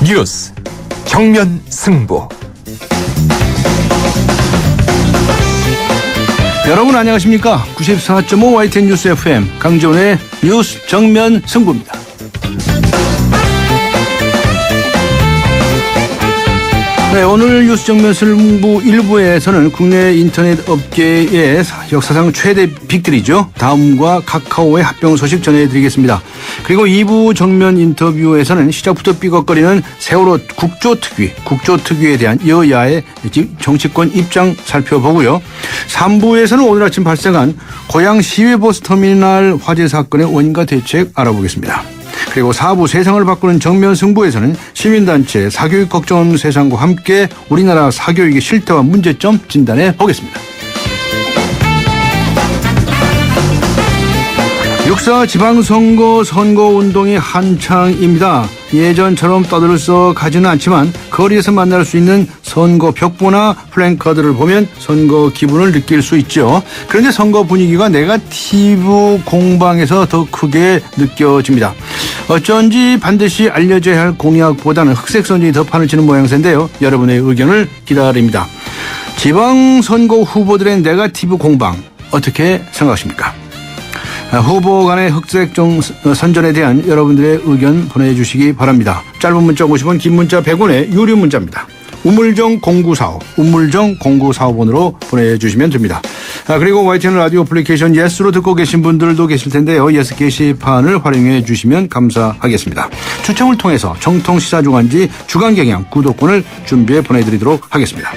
뉴스 정면 승부. 여러분 안녕하십니까? 94.5 YTN 뉴스 FM 강지원의 뉴스 정면 승부입니다. 네, 오늘 뉴스 정면 승부 1부에서는 국내 인터넷 업계의 역사상 최대 빅들이죠. 다음과 카카오의 합병 소식 전해드리겠습니다. 그리고 2부 정면 인터뷰에서는 시작부터 삐걱거리는 세월호 국조특위에 대한 여야의 정치권 입장 살펴보고요. 3부에서는 오늘 아침 발생한 고양 시외버스터미널 화재 사건의 원인과 대책 알아보겠습니다. 그리고 4부 세상을 바꾸는 정면 승부에서는 시민단체 사교육 걱정 세상과 함께 우리나라 사교육의 실태와 문제점 진단해 보겠습니다. 6.4 지방선거 선거운동이 한창입니다. 예전처럼 떠들썩하지는 않지만 거리에서 만날 수 있는 선거 벽보나 플랜카드를 보면 선거 기분을 느낄 수 있죠. 그런데 선거 분위기가 네거티브 공방에서 더 크게 느껴집니다. 어쩐지 반드시 알려져야 할 공약보다는 흑색 선전이 더 판을 치는 모양새인데요. 여러분의 의견을 기다립니다. 지방선거 후보들의 네거티브 공방 어떻게 생각하십니까? 후보 간의 흑색 선전에 대한 여러분들의 의견 보내주시기 바랍니다. 짧은 문자 50원, 긴 문자 100원의 유료 문자입니다. 우물정 0945번으로 보내주시면 됩니다. 그리고 YTN 라디오 애플리케이션 예스로 듣고 계신 분들도 계실 텐데요. 예스 게시판을 활용해 주시면 감사하겠습니다. 추첨을 통해서 정통시사주간지 주간경향 구독권을 준비해 보내드리도록 하겠습니다.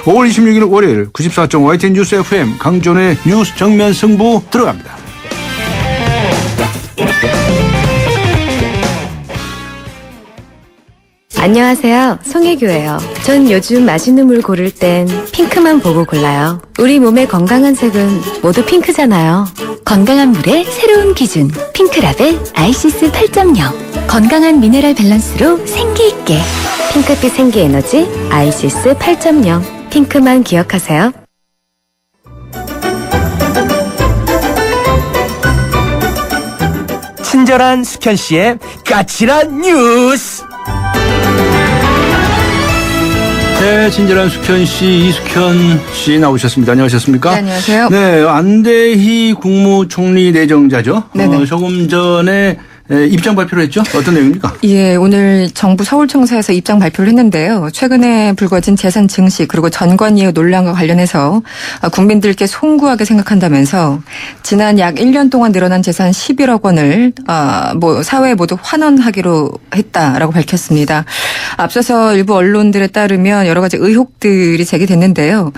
5월 26일 월요일 94.5 YTN 뉴스 FM 강존의 뉴스 정면 승부 들어갑니다. 안녕하세요. 송혜교예요. 전 요즘 맛있는 물 고를 땐 핑크만 보고 골라요. 우리 몸의 건강한 색은 모두 핑크잖아요. 건강한 물의 새로운 기준 핑크라벨 아이시스 8.0. 건강한 미네랄 밸런스로 생기있게 핑크빛 생기에너지 아이시스 8.0. 핑크만 기억하세요. 친절한 숙현 씨의 까칠한 뉴스. 네, 친절한 숙현 씨, 이숙현 씨 나오셨습니다. 안녕하셨습니까? 네, 안녕하세요. 네, 안대희 국무총리 내정자죠. 네네. 조금 전에 입장 발표를 했죠? 어떤 내용입니까? 예, 오늘 정부 서울청사에서 입장 발표를 했는데요. 최근에 불거진 재산 증시 그리고 전관예우 논란과 관련해서 국민들께 송구하게 생각한다면서 지난 약 1년 동안 늘어난 재산 11억 원을 사회에 모두 환원하기로 했다라고 밝혔습니다. 앞서서 일부 언론들에 따르면 여러 가지 의혹들이 제기됐는데요.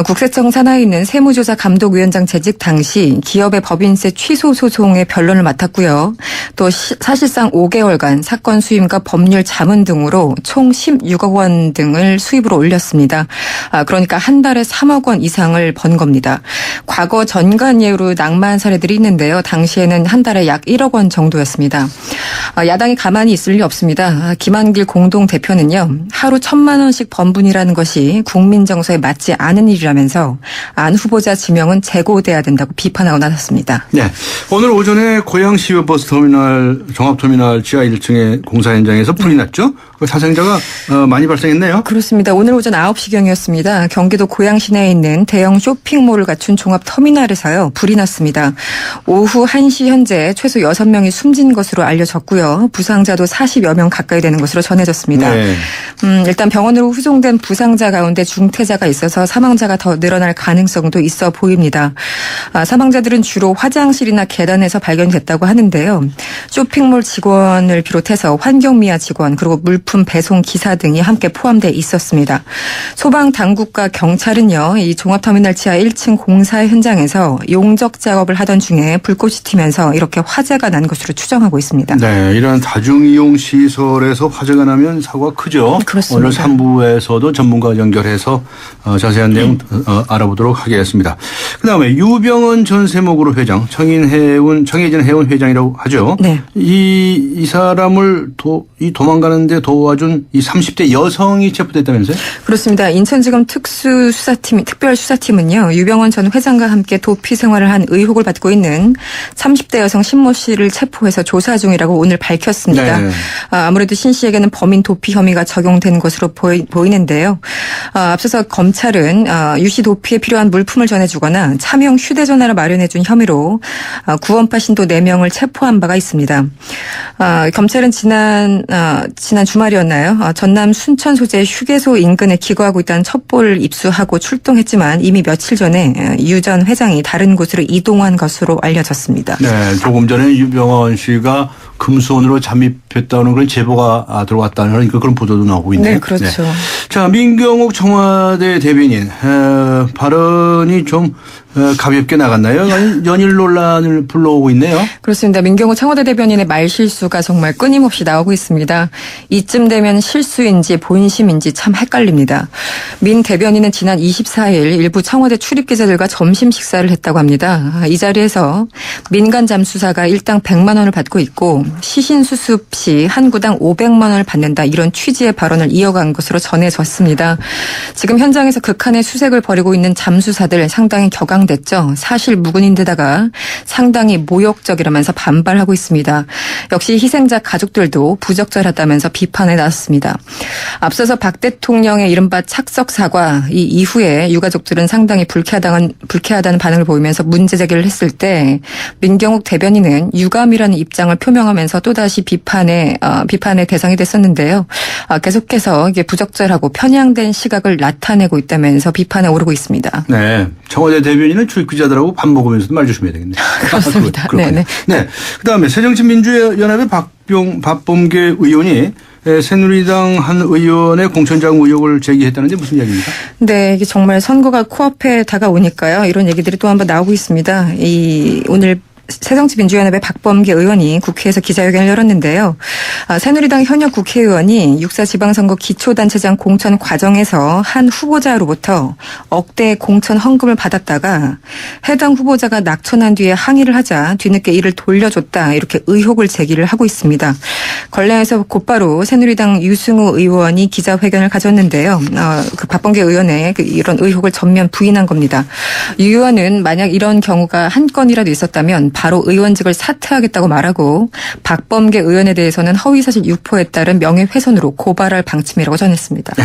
국세청 산하에 있는 세무조사 감독위원장 재직 당시 기업의 법인세 취소 소송의 변론을 맡았고요. 또 사실상 5개월간 사건 수임과 법률 자문 등으로 총 16억 원 등을 수입으로 올렸습니다. 그러니까 한 달에 3억 원 이상을 번 겁니다. 과거 전관예우로 낭만 사례들이 있는데요. 당시에는 한 달에 약 1억 원 정도였습니다. 야당이 가만히 있을 리 없습니다. 김한길 공동대표는요. 하루 1,000만 원씩 번 분이라는 것이 국민 정서에 맞지 않은 일이라면서 안 후보자 지명은 재고돼야 된다고 비판하고 나섰습니다. 네. 오늘 오전에 고양시외버스터미널 종합터미널 지하 1층의 공사 현장에서 불이 났죠? 사상자가 많이 발생했네요. 그렇습니다. 오늘 오전 9시경이었습니다. 경기도 고양 시내에 있는 대형 쇼핑몰을 갖춘 종합터미널에서요. 불이 났습니다. 오후 1시 현재 최소 6명이 숨진 것으로 알려졌고요. 부상자도 40여 명 가까이 되는 것으로 전해졌습니다. 네. 일단 병원으로 후송된 부상자 가운데 중태자가 있어서 사망자가 더 늘어날 가능성도 있어 보입니다. 사망자들은 주로 화장실이나 계단에서 발견됐다고 하는데요. 쇼핑몰 직원을 비롯해서 환경미화 직원 그리고 물품 배송 기사 등이 함께 포함되어 있었습니다. 소방당국과 경찰은요. 이 종합터미널 지하 1층 공사 현장에서 용적 작업을 하던 중에 불꽃이 튀면서 이렇게 화재가 난 것으로 추정하고 있습니다. 네, 이런 다중이용 시설에서 화재가 나면 사고가 크죠. 그렇습니다. 오늘 3부에서도 전문가 연결해서 자세한 내용 알아보도록 하겠습니다. 그다음에 유병헌 전 세무그룹 회장, 청해진 해운 회장이라고 하죠. 네. 네. 이 사람을 도망가는데 도와준 이 30대 여성이 체포됐다면서요? 그렇습니다. 인천지검 특별수사팀은요. 유병원 전 회장과 함께 도피 생활을 한 의혹을 받고 있는 30대 여성 신모 씨를 체포해서 조사 중이라고 오늘 밝혔습니다. 네. 아무래도 신 씨에게는 범인 도피 혐의가 적용된 것으로 보이는데요. 앞서서 검찰은 유 씨 도피에 필요한 물품을 전해주거나 차명 휴대전화를 마련해준 혐의로 구원파 신도 4명을 체포한 바가 있습니다. 검찰은 지난 주말이었나요? 전남 순천 소재 휴게소 인근에 기거하고 있다는 첩보를 입수하고 출동했지만 이미 며칠 전에 유 전 회장이 다른 곳으로 이동한 것으로 알려졌습니다. 네, 조금 전에 유병원 씨가 금수원으로 잠입했다는 그런 제보가 들어왔다는 그런 보도도 나오고 있네요. 네, 그렇죠. 네. 자, 민경욱 청와대 대변인 발언이 좀 가볍게 나갔나요? 연일 논란을 불러오고 있네요. 그렇습니다. 민경욱 청와대 대변인의 말실수가 정말 끊임없이 나오고 있습니다. 이쯤 되면 실수인지 본심인지 참 헷갈립니다. 민 대변인은 지난 24일 일부 청와대 출입기자들과 점심 식사를 했다고 합니다. 이 자리에서 민간 잠수사가 일당 100만 원을 받고 있고 시신 수습 시 한 구당 500만 원을 받는다, 이런 취지의 발언을 이어간 것으로 전해졌습니다. 지금 현장에서 극한의 수색을 벌이고 있는 잠수사들 상당히 격앙됐죠. 사실 무근인데다가 상당히 모욕적이라면서 반발하고 있습니다. 역시 희생자 가족들도 부적절하다면서 비판에 나섰습니다. 앞서서 박 대통령의 이른바 착석 사과, 이 이후에 유가족들은 상당히 불쾌하다는 반응을 보이면서 문제 제기를 했을 때 민경욱 대변인은 유감이라는 입장을 표명하면서 또다시 비판의 대상이 됐었는데요. 계속해서 이게 부적절하고 편향된 시각을 나타내고 있다면서 비판에 오르고 있습니다. 네, 청와대 대변인은 출입기자들하고 밥 먹으면서도 말 조심해야 되겠네요. 그렇습니다. 네네. 네. 그다음에 새정치민주연합의 박범계 의원이 새누리당 한 의원의 공천장 의혹을 제기했다는데 무슨 이야기입니까? 네, 이게 정말 선거가 코앞에 다가오니까요. 이런 얘기들이 또 한번 나오고 있습니다. 오늘 새정치민주연합의 박범계 의원이 국회에서 기자회견을 열었는데요. 새누리당 현역 국회의원이 6.4 지방선거 기초단체장 공천 과정에서 한 후보자로부터 억대의 공천 헌금을 받았다가 해당 후보자가 낙천한 뒤에 항의를 하자 뒤늦게 이를 돌려줬다, 이렇게 의혹을 제기를 하고 있습니다. 관련해서 곧바로 새누리당 유승우 의원이 기자회견을 가졌는데요. 그 박범계 의원의 이런 의혹을 전면 부인한 겁니다. 유 의원은 만약 이런 경우가 한 건이라도 있었다면 바로 의원직을 사퇴하겠다고 말하고 박범계 의원에 대해서는 허위사실 유포에 따른 명예훼손으로 고발할 방침이라고 전했습니다. 네.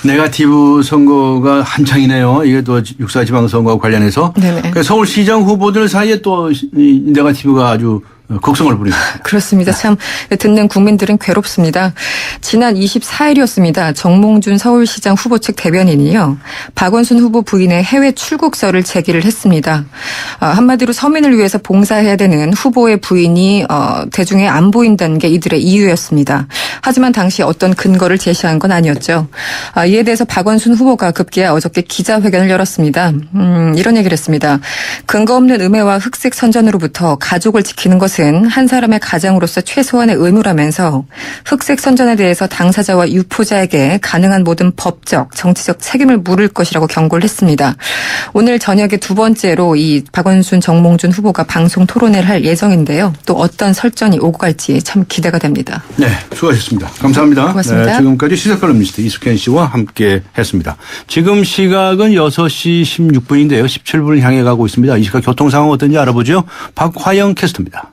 네거티브 선거가 한창이네요. 이게 또 6.4 지방선거와 관련해서. 그러니까 서울시장 후보들 사이에 또 이 네거티브가 아주 극성을 부립니다. 그렇습니다. 참 듣는 국민들은 괴롭습니다. 지난 24일이었습니다. 정몽준 서울시장 후보 측 대변인이요, 박원순 후보 부인의 해외 출국서를 제기를 했습니다. 한마디로 서민을 위해서 봉사해야 되는 후보의 부인이 대중에 안 보인다는 게 이들의 이유였습니다. 하지만 당시 어떤 근거를 제시한 건 아니었죠. 이에 대해서 박원순 후보가 급기야 어저께 기자회견을 열었습니다. 이런 얘기를 했습니다. 근거 없는 음해와 흑색 선전으로부터 가족을 지키는 것은 한 사람의 가장으로서 최소한의 의무라면서 흑색 선전에 대해서 당사자와 유포자에게 가능한 모든 법적, 정치적 책임을 물을 것이라고 경고를 했습니다. 오늘 저녁에 두 번째로 이 박원순, 정몽준 후보가 방송 토론회를 할 예정인데요. 또 어떤 설전이 오고 갈지 참 기대가 됩니다. 네, 수고하셨습니다. 감사합니다. 고맙습니다. 네, 지금까지 시사컬럼니스트 이숙현 씨와 함께 했습니다. 지금 시각은 6시 16분인데요. 17분을 향해 가고 있습니다. 이 시각 교통 상황 어떤지 알아보죠. 박화영 캐스터입니다.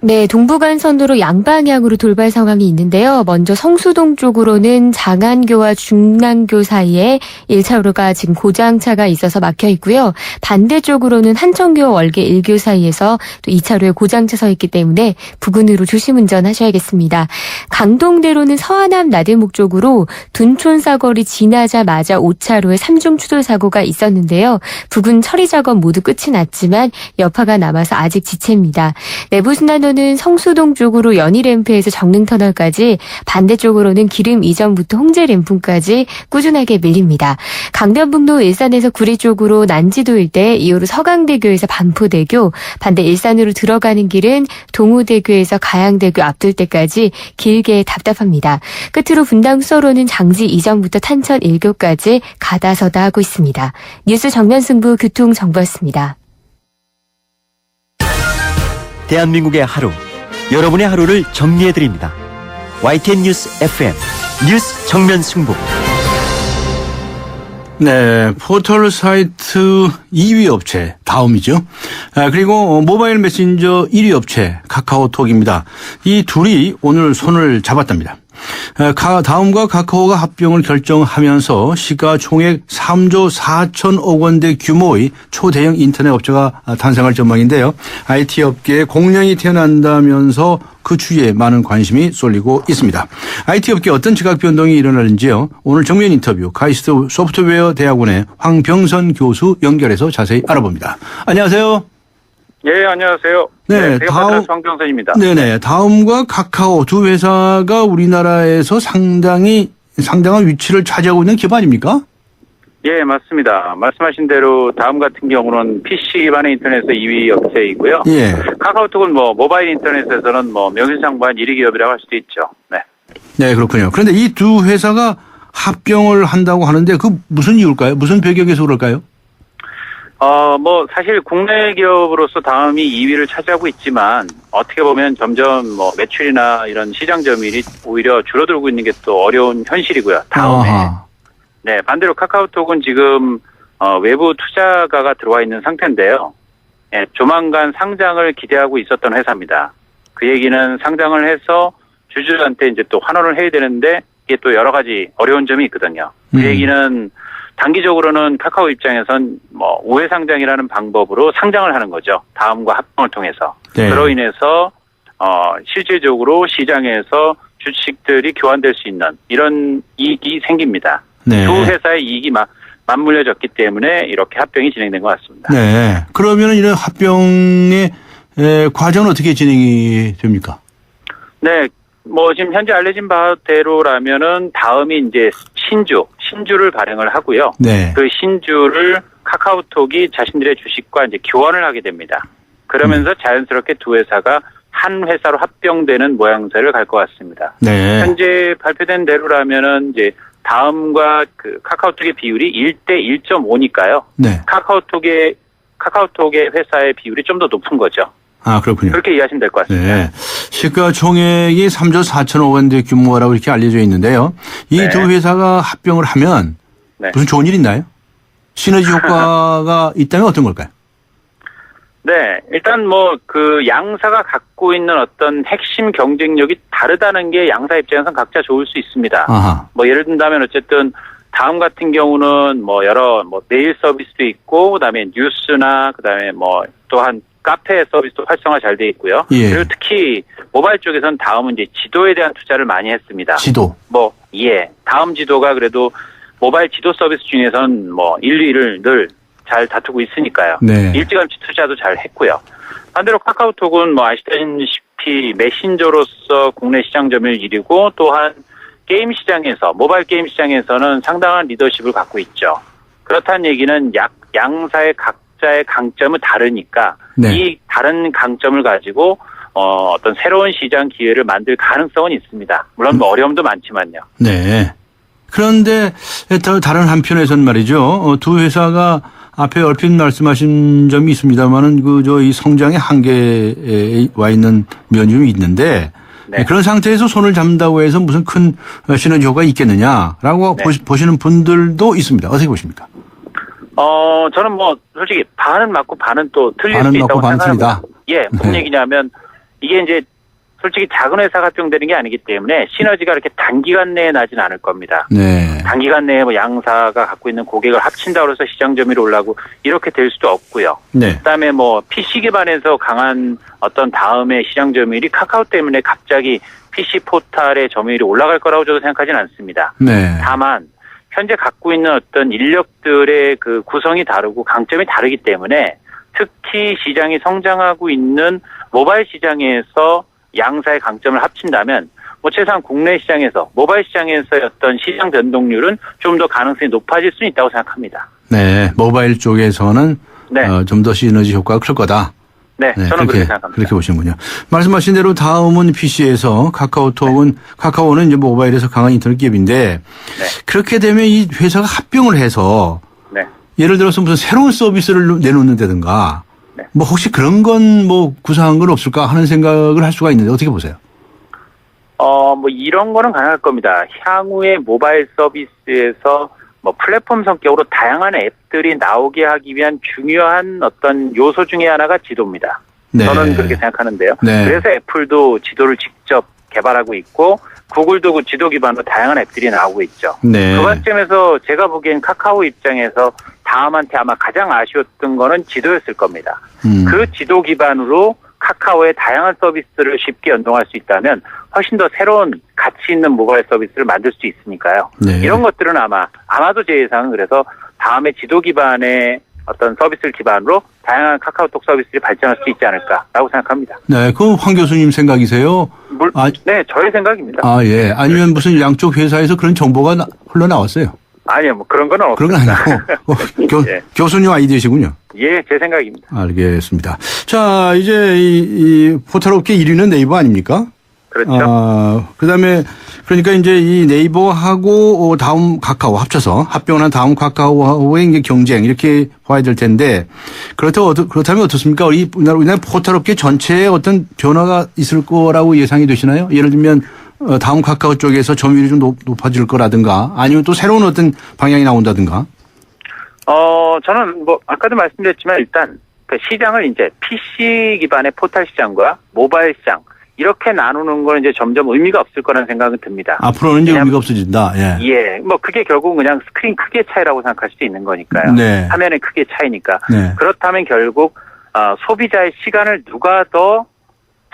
네, 동부간선도로 양방향으로 돌발 상황이 있는데요. 먼저 성수동 쪽으로는 장안교와 중랑교 사이에 1차로가 지금 고장차가 있어서 막혀 있고요. 반대쪽으로는 한천교와 월계 1교 사이에서 또 2차로에 고장차 서 있기 때문에 부근으로 조심 운전하셔야겠습니다. 강동대로는 서하남 나들목 쪽으로 둔촌 사거리 지나자마자 5차로에 3중 추돌 사고가 있었는데요. 부근 처리 작업 모두 끝이 났지만 여파가 남아서 아직 지체입니다. 내부순환로는 성수동 쪽으로 연희램프에서 정릉터널까지, 반대쪽으로는 기름 이전부터 홍제램프까지 꾸준하게 밀립니다. 강변북로 일산에서 구리 쪽으로 난지도 일대, 이후로 서강대교에서 반포대교, 반대 일산으로 들어가는 길은 동호대교에서 가양대교 앞둘 때까지 길게 답답합니다. 끝으로 분당 수서로는 장지 이전부터 탄천 1교까지 가다서다 하고 있습니다. 뉴스 정면승부 교통정보였습니다. 대한민국의 하루 여러분의 하루를 정리해드립니다. YTN 뉴스 FM 뉴스 정면 승부. 네, 포털 사이트 2위 업체 다음이죠. 그리고 모바일 메신저 1위 업체 카카오톡입니다. 이 둘이 오늘 손을 잡았답니다. 다음과 카카오가 합병을 결정하면서 시가총액 3조 4천억 원대 규모의 초대형 인터넷 업체가 탄생할 전망인데요. IT 업계에 공룡이 태어난다면서 그 추이에 많은 관심이 쏠리고 있습니다. IT 업계 어떤 지각 변동이 일어나는지요. 오늘 정면 인터뷰 카이스트 소프트웨어 대학원의 황병선 교수 연결해서 자세히 알아봅니다. 안녕하세요. 예, 안녕하세요. 네, 다음 황병선입니다. 네네. 다음과 카카오 두 회사가 우리나라에서 상당한 위치를 차지하고 있는 기업 아닙니까? 예, 맞습니다. 말씀하신 대로 다음 같은 경우는 PC 기반의 인터넷에서 2위 업체이고요. 예. 카카오톡은 모바일 인터넷에서는 명실상부한 1위 기업이라고 할 수도 있죠. 네. 네, 그렇군요. 그런데 이 두 회사가 합병을 한다고 하는데 그 무슨 이유일까요? 무슨 배경에서 그럴까요? 사실 국내 기업으로서 다음이 2위를 차지하고 있지만 어떻게 보면 점점 매출이나 이런 시장 점유율이 오히려 줄어들고 있는 게 또 어려운 현실이고요. 다음에. 아하. 네, 반대로 카카오톡은 지금 외부 투자가가 들어와 있는 상태인데요. 예, 조만간 상장을 기대하고 있었던 회사입니다. 그 얘기는 상장을 해서 주주한테 이제 또 환원을 해야 되는데 이게 또 여러 가지 어려운 점이 있거든요. 그 얘기는 단기적으로는 카카오 입장에선 우회 상장이라는 방법으로 상장을 하는 거죠. 다음과 합병을 통해서. 네. 그로 인해서 실질적으로 시장에서 주식들이 교환될 수 있는 이런 이익이 생깁니다. 네. 두 회사의 이익이 맞물려졌기 때문에 이렇게 합병이 진행된 것 같습니다. 네. 그러면 이런 합병의 과정은 어떻게 진행이 됩니까? 네. 지금 현재 알려진 바대로라면은 다음이 이제 신주를 발행을 하고요. 네. 그 신주를 카카오톡이 자신들의 주식과 이제 교환을 하게 됩니다. 그러면서 자연스럽게 두 회사가 한 회사로 합병되는 모양새를 갈 것 같습니다. 네. 현재 발표된 대로라면은 이제 다음과 그 카카오톡의 비율이 1대 1.5니까요. 네. 카카오톡의 회사의 비율이 좀 더 높은 거죠. 아, 그렇군요. 그렇게 이해하시면 될 것 같습니다. 네. 시가총액이 3조 4천억 원대 규모라고 이렇게 알려져 있는데요. 이 두 회사가 합병을 하면 네. 무슨 좋은 일 있나요? 시너지 효과가 있다면 어떤 걸까요? 네, 일단 그 양사가 갖고 있는 어떤 핵심 경쟁력이 다르다는 게 양사 입장에서는 각자 좋을 수 있습니다. 아하. 예를 든다면 어쨌든 다음 같은 경우는 여러 메일 서비스도 있고 그다음에 뉴스나 그다음에 또한 카페 서비스도 활성화 잘 돼 있고요. 예. 그리고 특히 모바일 쪽에서는 다음은 이제 지도에 대한 투자를 많이 했습니다. 지도. 다음 지도가 그래도 모바일 지도 서비스 중에서는 1, 2위를 늘 잘 다투고 있으니까요. 네. 일찌감치 투자도 잘 했고요. 반대로 카카오톡은 아시다시피 메신저로서 국내 시장 점유율 1위고 또한 게임 시장에서 모바일 게임 시장에서는 상당한 리더십을 갖고 있죠. 그렇다는 얘기는 양사의 각자의 강점은 다르니까 네. 이 다른 강점을 가지고 어떤 새로운 시장 기회를 만들 가능성은 있습니다. 물론 어려움도 많지만요. 네. 그런데 다른 한편에서는 말이죠. 두 회사가 앞에 얼핏 말씀하신 점이 있습니다만은 이 성장의 한계에 와 있는 면이 좀 있는데 네. 그런 상태에서 손을 잡는다고 해서 무슨 큰 시너지 효과가 있겠느냐라고 네. 보시는 분들도 있습니다. 어떻게 보십니까? 저는 솔직히 반은 맞고 반은 또 틀릴 반은 수 있다고 맞고 반은 생각합니다. 틀리다. 무슨 얘기냐면 이게 이제 솔직히 작은 회사가 합병되는 게 아니기 때문에 시너지가 이렇게 단기간 내에 나지는 않을 겁니다. 네. 단기간 내에 양사가 갖고 있는 고객을 합친다고 해서 시장 점유율이 올라가고 이렇게 될 수도 없고요. 네. 그다음에 PC 기반에서 강한 어떤 다음의 시장 점유율이 카카오 때문에 갑자기 PC 포탈의 점유율이 올라갈 거라고 저도 생각하지는 않습니다. 네. 다만 현재 갖고 있는 어떤 인력들의 그 구성이 다르고 강점이 다르기 때문에 특히 시장이 성장하고 있는 모바일 시장에서 양사의 강점을 합친다면 최소한 국내 시장에서 모바일 시장에서의 어떤 시장 변동률은 좀 더 가능성이 높아질 수 있다고 생각합니다. 네. 모바일 쪽에서는 네. 좀 더 시너지 효과가 클 거다. 네, 저는 그렇게 생각합니다. 그렇게 보시는군요. 말씀하신 대로 다음은 PC에서 카카오는 이제 모바일에서 강한 인터넷 기업인데 네. 그렇게 되면 이 회사가 합병을 해서 네. 예를 들어서 무슨 새로운 서비스를 내놓는다든가 뭐 혹시 그런 건 뭐 구상한 건 없을까 하는 생각을 할 수가 있는데 어떻게 보세요? 뭐 이런 거는 가능할 겁니다. 향후에 모바일 서비스에서 뭐 플랫폼 성격으로 다양한 앱들이 나오게 하기 위한 중요한 어떤 요소 중에 하나가 지도입니다. 네. 저는 그렇게 생각하는데요. 네. 그래서 애플도 지도를 직접 개발하고 있고 구글도 그 지도 기반으로 다양한 앱들이 나오고 있죠. 네. 그 관점에서 제가 보기엔 카카오 입장에서 다음한테 아마 가장 아쉬웠던 거는 지도였을 겁니다. 그 지도 기반으로 카카오의 다양한 서비스를 쉽게 연동할 수 있다면 훨씬 더 새로운 가치 있는 모바일 서비스를 만들 수 있으니까요. 네. 이런 것들은 아마도 제 예상은 그래서 다음에 지도 기반의 어떤 서비스를 기반으로 다양한 카카오톡 서비스를 발전할 수 있지 않을까라고 생각합니다. 네, 그 황 교수님 생각이세요? 네, 저의 생각입니다. 아, 예. 아니면 무슨 양쪽 회사에서 그런 정보가 흘러나왔어요? 아니요, 뭐 그런 건 없습니다. 그런 건 아니고 예. 교수님 아이디어시군요. 예, 제 생각입니다. 알겠습니다. 자, 이제 이 포털업계 1위는 네이버 아닙니까? 그렇죠. 그다음에 그러니까 이제 이 네이버하고 다음 카카오 합쳐서 합병한 다음 카카오의 이제 경쟁 이렇게 봐야 될 텐데 그렇다면 어떻습니까? 우리나라 포털업계 전체에 어떤 변화가 있을 거라고 예상이 되시나요? 예를 들면 다음 카카오 쪽에서 점유율이 좀 높아질 거라든가 아니면 또 새로운 어떤 방향이 나온다든가. 저는 뭐 아까도 말씀드렸지만 일단 그 시장을 이제 PC 기반의 포털 시장과 모바일 시장 이렇게 나누는 건 이제 점점 의미가 없을 거라는 생각은 듭니다. 앞으로는 이제 의미가 없어진다. 예. 예. 뭐 그게 결국은 그냥 스크린 크기의 차이라고 생각할 수도 있는 거니까요. 네. 화면의 크기의 차이니까. 네. 그렇다면 결국 소비자의 시간을 누가 더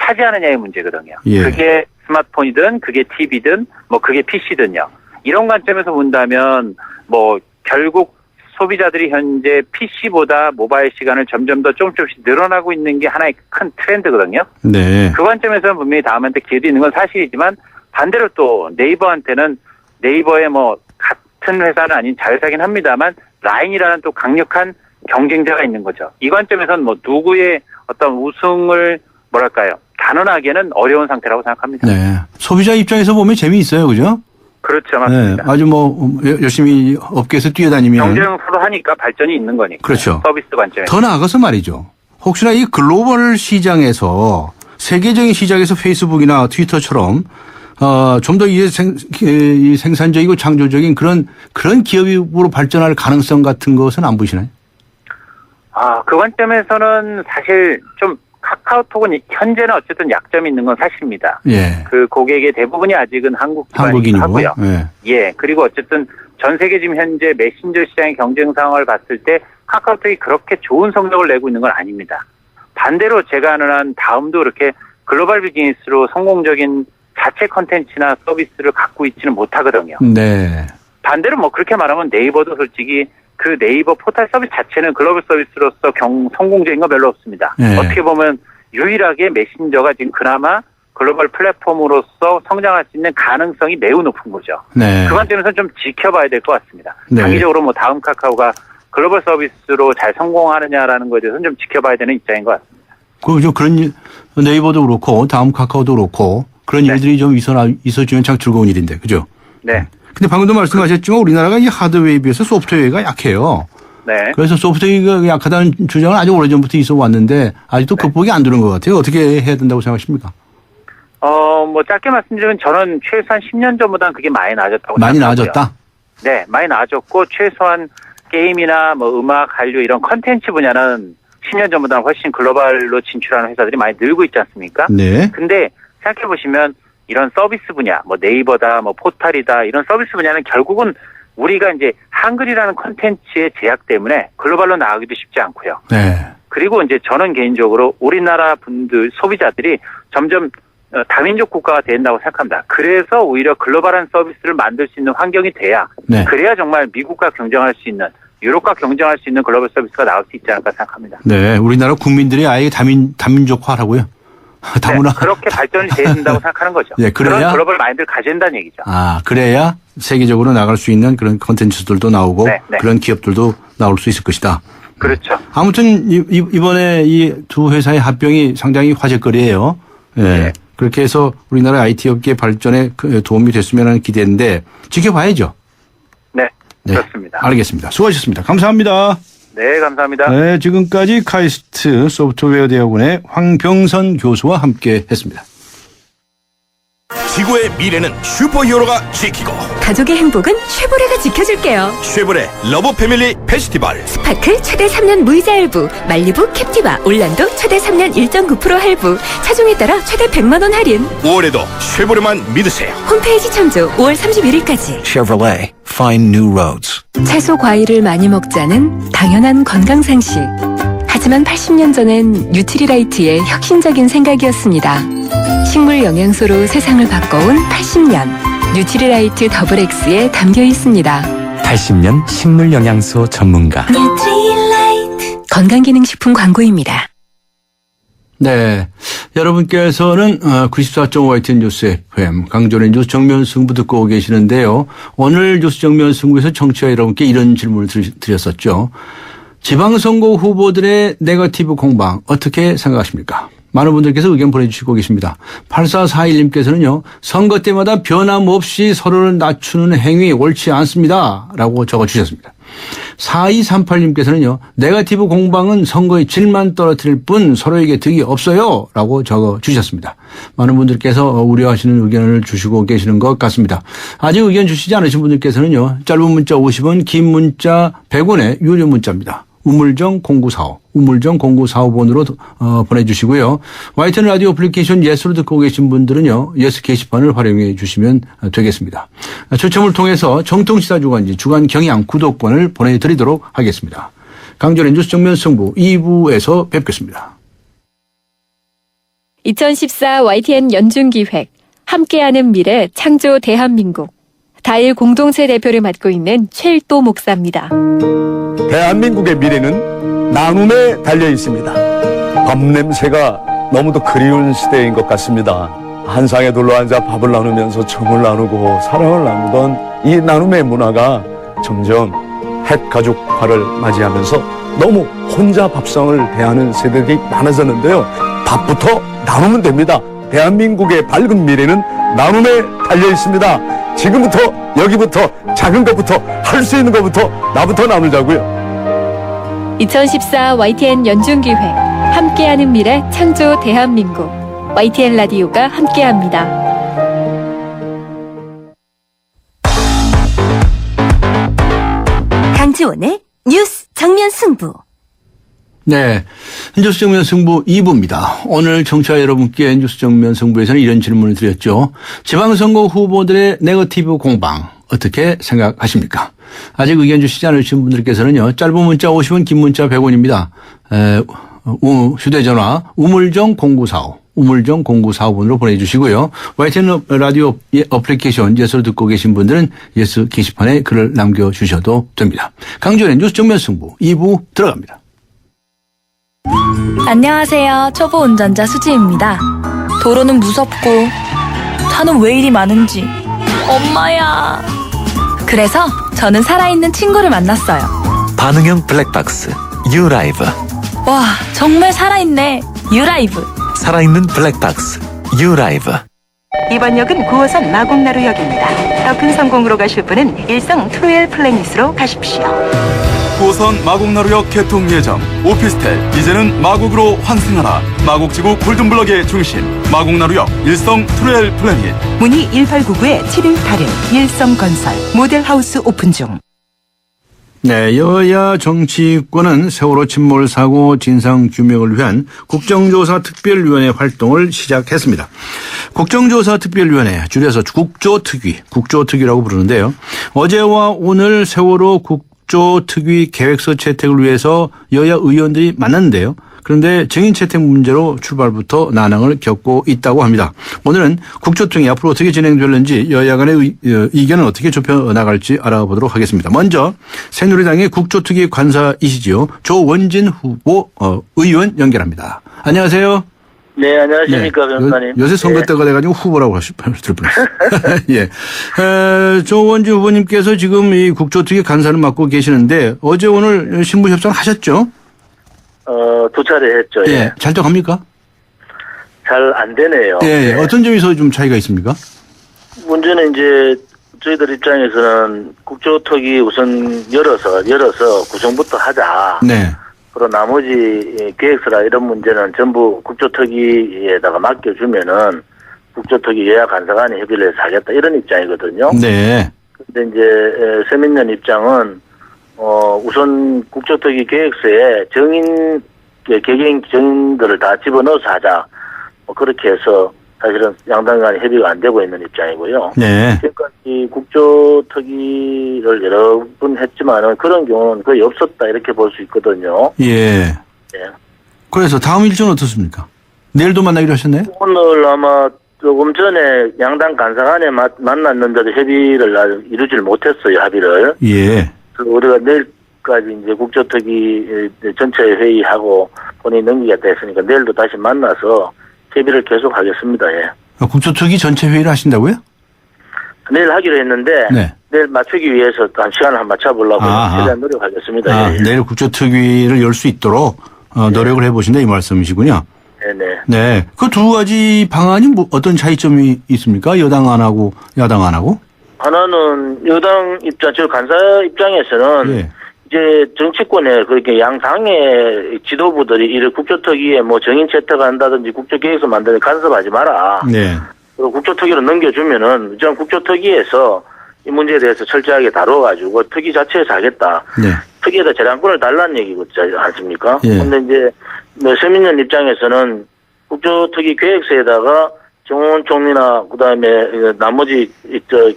차지하느냐의 문제거든요. 예. 그게 스마트폰이든 그게 TV든 뭐 그게 PC든요. 이런 관점에서 본다면 뭐 결국 소비자들이 현재 PC보다 모바일 시간을 점점 더 조금씩 늘어나고 있는 게 하나의 큰 트렌드거든요. 네. 그 관점에서는 분명히 다음한테 기회도 있는 건 사실이지만 반대로 또 네이버한테는 네이버의 뭐 같은 회사는 아닌 자회사긴 합니다만 라인이라는 또 강력한 경쟁자가 있는 거죠. 이 관점에서는 뭐 누구의 어떤 우승을 뭐랄까요 단언하기에는 어려운 상태라고 생각합니다. 네. 소비자 입장에서 보면 재미있어요. 그죠? 그렇죠. 맞습니다. 네. 아주 뭐 열심히 업계에서 뛰어다니면. 경쟁을 서로 하니까 발전이 있는 거니까. 그렇죠. 서비스 관점에서. 더 나아가서 말이죠. 혹시나 이 글로벌 시장에서 세계적인 시장에서 페이스북이나 트위터처럼 좀 더 이 생산적이고 창조적인 그런 기업으로 발전할 가능성 같은 것은 안 보이시나요? 그 관점에서는 사실 좀 카카오톡은 현재는 어쨌든 약점이 있는 건 사실입니다. 예. 그 고객의 대부분이 아직은 한국 기반이긴 한국인이고. 하고요. 예. 예. 그리고 어쨌든 전 세계 지금 현재 메신저 시장의 경쟁 상황을 봤을 때 카카오톡이 그렇게 좋은 성적을 내고 있는 건 아닙니다. 반대로 제가 아는 한 다음도 그렇게 글로벌 비즈니스로 성공적인 자체 컨텐츠나 서비스를 갖고 있지는 못하거든요. 네. 반대로 뭐 그렇게 말하면 네이버도 솔직히 그 네이버 포털 서비스 자체는 글로벌 서비스로서 성공적인 거 별로 없습니다. 네. 어떻게 보면 유일하게 메신저가 지금 그나마 글로벌 플랫폼으로서 성장할 수 있는 가능성이 매우 높은 거죠. 네. 그 관점에서 좀 지켜봐야 될 것 같습니다. 네. 장기적으로 뭐 다음 카카오가 글로벌 서비스로 잘 성공하느냐라는 것에 대해서는 좀 지켜봐야 되는 입장인 것 같습니다. 그런 네이버도 그렇고 다음 카카오도 그렇고 그런 네. 일들이 좀 있어주면 참 즐거운 일인데, 그죠? 네. 근데 방금도 말씀하셨지만 우리나라가 이 하드웨어에 비해서 소프트웨어가 약해요. 네. 그래서 소프트웨어가 약하다는 주장은 아주 오래전부터 있어 왔는데 아직도 네. 극복이 안 되는 것 같아요. 어떻게 해야 된다고 생각하십니까? 뭐 짧게 말씀드리면 저는 최소한 10년 전보다는 그게 많이 나아졌다고 많이 생각하고요. 나아졌다? 네, 많이 나아졌고 최소한 게임이나 뭐 음악, 한류 이런 컨텐츠 분야는 10년 전보다는 훨씬 글로벌로 진출하는 회사들이 많이 늘고 있지 않습니까? 네. 근데 생각해 보시면 이런 서비스 분야, 뭐 네이버다, 뭐 포털이다 이런 서비스 분야는 결국은 우리가 이제 한글이라는 컨텐츠의 제약 때문에 글로벌로 나가기도 쉽지 않고요. 네. 그리고 이제 저는 개인적으로 우리나라 분들 소비자들이 점점 다민족 국가가 된다고 생각합니다. 그래서 오히려 글로벌한 서비스를 만들 수 있는 환경이 돼야 네. 그래야 정말 미국과 경쟁할 수 있는 유럽과 경쟁할 수 있는 글로벌 서비스가 나올 수 있지 않을까 생각합니다. 네. 우리나라 국민들이 아예 다민족화라고요. 다문화. 네, 그렇게 발전이 돼야 된다고 생각하는 거죠. 예, 그래야? 그런 글로벌 마인드를 가져야 된다는 얘기죠. 그래야 세계적으로 나갈 수 있는 그런 컨텐츠들도 나오고 네, 네. 그런 기업들도 나올 수 있을 것이다. 그렇죠. 아무튼 이번에 이 두 회사의 합병이 상당히 화제거리예요. 예. 네. 그렇게 해서 우리나라 IT 업계 발전에 도움이 됐으면 하는 기대인데 지켜봐야죠. 네, 네. 그렇습니다. 알겠습니다. 수고하셨습니다. 감사합니다. 네, 감사합니다. 네, 지금까지 카이스트 소프트웨어 대학원의 황병선 교수와 함께 했습니다. 지구의 미래는 슈퍼히어로가 지키고 가족의 행복은 쉐보레가 지켜줄게요. 쉐보레 러브 패밀리 페스티벌 스파클 최대 3년 무이자 할부, 말리부, 캡티바, 올란도 최대 3년 1.9% 할부, 차종에 따라 최대 100만 원 할인. 5월에도 쉐보레만 믿으세요. 홈페이지 참조 5월 31일까지. Chevrolet, find new roads. 채소 과일을 많이 먹자는 당연한 건강 상식. 하지만 80년 전엔 뉴트리라이트의 혁신적인 생각이었습니다. 식물 영양소로 세상을 바꿔온 80년. 뉴트리라이트 더블 X에 담겨 있습니다. 80년 식물 영양소 전문가. 뉴트리라이트. 건강기능식품 광고입니다. 네, 여러분께서는 94.5 YTN 뉴스 FM 강조의 뉴스 정면 승부 듣고 계시는데요. 오늘 뉴스 정면 승부에서 청취자 여러분께 이런 질문을 드렸었죠. 지방선거 후보들의 네거티브 공방 어떻게 생각하십니까? 많은 분들께서 의견 보내주시고 계십니다. 8441님께서는요. 선거 때마다 변함없이 서로를 낮추는 행위 옳지 않습니다. 라고 적어주셨습니다. 4238님께서는요. 네거티브 공방은 선거의 질만 떨어뜨릴 뿐 서로에게 득이 없어요. 라고 적어주셨습니다. 많은 분들께서 우려하시는 의견을 주시고 계시는 것 같습니다. 아직 의견 주시지 않으신 분들께서는요. 짧은 문자 50원, 긴 문자 100원의 유료 문자입니다. 우물정 0945, 우물정 0945번으로 보내주시고요. YTN 라디오 애플리케이션 예스로 듣고 계신 분들은요. 예스 게시판을 활용해 주시면 되겠습니다. 추첨을 통해서 정통시사주간지 주간 경향 구독권을 보내드리도록 하겠습니다. 강전의 뉴스 정면 승부 2부에서 뵙겠습니다. 2014 YTN 연중기획 함께하는 미래 창조 대한민국 다일 공동체 대표를 맡고 있는 최일도 목사입니다. 대한민국의 미래는 나눔에 달려 있습니다. 밥 냄새가 너무도 그리운 시대인 것 같습니다. 한 상에 둘러앉아 밥을 나누면서 정을 나누고 사랑을 나누던 이 나눔의 문화가 점점 핵가족화를 맞이하면서 너무 혼자 밥상을 대하는 세대들이 많아졌는데요. 밥부터 나누면 됩니다. 대한민국의 밝은 미래는 나눔에 달려 있습니다. 지금부터 여기부터 작은 것부터 할 수 있는 것부터 나부터 나누자고요. 2014 YTN 연중기획 함께하는 미래 창조 대한민국 YTN 라디오가 함께합니다. 강지원의 뉴스 정면 승부. 네. 뉴스 정면 승부 2부입니다. 오늘 청취자 여러분께 뉴스 정면 승부에서는 이런 질문을 드렸죠. 지방선거 후보들의 네거티브 공방 어떻게 생각하십니까? 아직 의견 주시지 않으신 분들께서는요. 짧은 문자 50원, 긴 문자 100원입니다. 휴대전화 우물정 0945. 우물정 0945번으로 보내주시고요. YTN 라디오 어플리케이션 예스로 듣고 계신 분들은 예스 게시판에 글을 남겨주셔도 됩니다. 강조의 뉴스 정면 승부 2부 들어갑니다. 안녕하세요. 초보 운전자 수지입니다. 도로는 무섭고 차는 왜 이리 많은지 엄마야. 그래서 저는 살아있는 친구를 만났어요. 반응형 블랙박스 유라이브. 와, 정말 살아있네. 유라이브. 살아있는 블랙박스 유라이브. 이번 역은 9호선 마곡나루역입니다. 더 큰 성공으로 가실 분은 일성 트루엘 플래닛으로 가십시오. 9호선 마곡나루역 개통 예정. 오피스텔 이제는 마곡으로 환승하라. 마곡지구 골든블럭의 중심 마곡나루역 일성 트루엘 플래닛. 문의 1899-7186 일성건설 모델하우스 오픈 중. 네, 여야 정치권은 세월호 침몰 사고 진상규명을 위한 국정조사 특별위원회 활동을 시작했습니다. 국정조사 특별위원회, 줄여서 국조특위라고 부르는데요. 어제와 오늘 세월호 국조특위 계획서 채택을 위해서 여야 의원들이 만났는데요. 그런데 증인 채택 문제로 출발부터 난항을 겪고 있다고 합니다. 오늘은 국조특위 앞으로 어떻게 진행될는지 여야 간의 의견은 어떻게 좁혀나갈지 알아보도록 하겠습니다. 먼저 새누리당의 국조특위 관사이시지요. 조원진 후보 의원 연결합니다. 안녕하세요. 네, 안녕하십니까, 변호사님. 요새 선거 때가 돼가지고 후보라고 들을 뻔했어요. 예. 조원진 후보님께서 지금 이 국조특위 간사를 맡고 계시는데 어제 오늘 신부 협상 하셨죠? 두 차례 했죠. 예. 예. 잘 돼갑니까? 잘 안 되네요. 예. 네. 어떤 점에서 좀 차이가 있습니까? 문제는 이제 저희들 입장에서는 국조특위 우선 열어서 구성부터 하자. 네. 그리고 나머지 계획서라 이런 문제는 전부 국조특위에다가 맡겨주면은 국조특위 여야 간사간의 협의를 해서 하겠다 이런 입장이거든요. 네. 근데 이제 서민련 입장은 우선 국조특위 계획서에 개개인 정인들을 다 집어넣어서 하자. 그렇게 해서 사실은 양당 간에 협의가 안 되고 있는 입장이고요. 네. 지금까지 국조특위를 여러 번 했지만은 그런 경우는 거의 없었다 이렇게 볼 수 있거든요. 예. 예. 그래서 다음 일정은 어떻습니까? 내일도 만나기로 하셨나요? 오늘 아마 조금 전에 양당 간사 간에 만났는데도 협의를 이루질 못했어요, 합의를. 예. 그래서 우리가 내일까지 이제 국조특위 전체 회의하고 본인이 넘기겠다 했으니까 내일도 다시 만나서 협의를 계속 하겠습니다, 예. 국조특위 전체 회의를 하신다고요? 내일 하기로 했는데, 네. 내일 맞추기 위해서 한 시간을 한번 맞춰보려고 최대한 노력하겠습니다. 예. 내일 국조특위를 열 수 있도록 노력을 해보신다 이 말씀이시군요. 네네. 네. 그 두 가지 방안이 뭐 어떤 차이점이 있습니까? 여당 안 하고, 야당 안 하고? 하나는 여당 입장, 저 간사 입장에서는 예. 이제 정치권에 그렇게 양당의 지도부들이 이를 국조특위에 뭐 정인 채택한다든지 국조계획서 만드는 간섭하지 마라. 네. 그리고 국조특위로 넘겨주면은 이제 국조특위에서 이 문제에 대해서 철저하게 다뤄가지고 특위 자체에서 하겠다. 네. 특위에다 재량권을 달라는 얘기지 않습니까? 예. 근데 이제 뭐 서민련 입장에서는 국조특위 계획서에다가 정원 총리나 그다음에 나머지